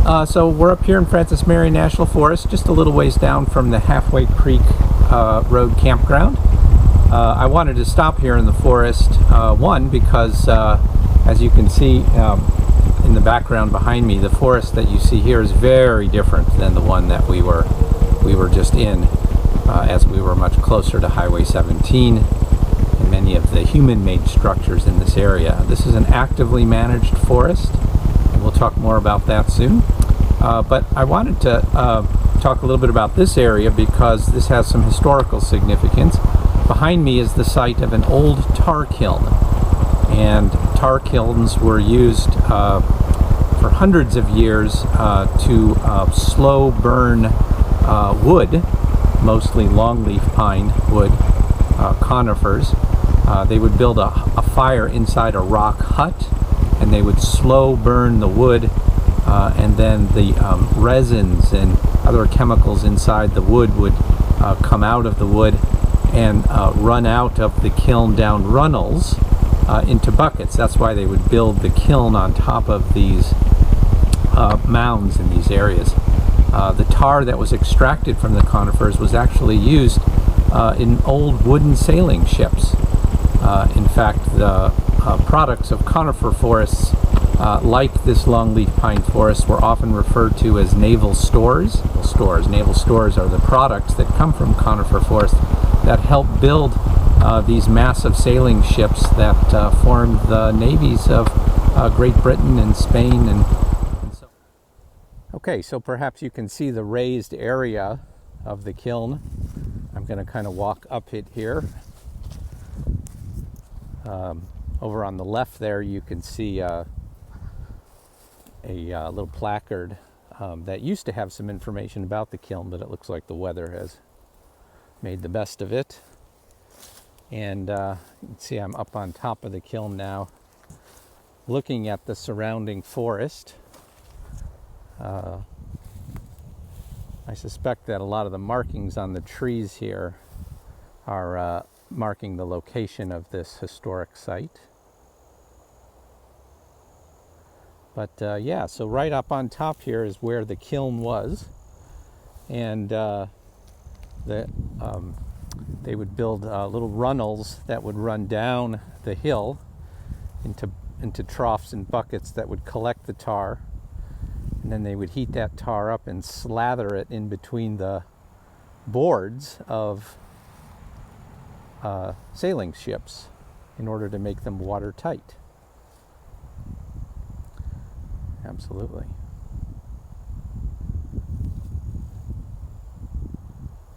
So we're up here in Francis Marion National Forest, just a little ways down from the Halfway Creek Road campground. I wanted to stop here in the forest, one, because as you can see in the background behind me, the forest that you see here is very different than the one that we were just in, as we were much closer to Highway 17 and many of the human-made structures in this area. This is an actively managed forest, and we'll talk more about that soon. But I wanted to talk a little bit about this area because this has some historical significance. Behind me is the site of an old tar kiln, and tar kilns were used for hundreds of years to slow burn wood, mostly longleaf pine wood, conifers. They would build a fire inside a rock hut, and they would slow burn the wood, and then the resins and other chemicals inside the wood would come out of the wood and run out of the kiln down runnels into buckets. That's why they would build the kiln on top of these mounds in these areas. The tar that was extracted from the conifers was actually used in old wooden sailing ships. In fact, the products of conifer forests, like this longleaf pine forest, were often referred to as naval stores. Naval stores are the products that come from conifer forests that help build these massive sailing ships that formed the navies of Great Britain and Spain. And so. Okay, so perhaps you can see the raised area of the kiln. I'm going to kind of walk up it here. Over on the left there, you can see a little placard that used to have some information about the kiln, but it looks like the weather has made the best of it. And you can see I'm up on top of the kiln now, looking at the surrounding forest. I suspect that a lot of the markings on the trees here are marking the location of this historic site. But yeah, so right up on top here is where the kiln was, and they would build little runnels that would run down the hill into troughs and buckets that would collect the tar, and then they would heat that tar up and slather it in between the boards of sailing ships in order to make them watertight. Absolutely.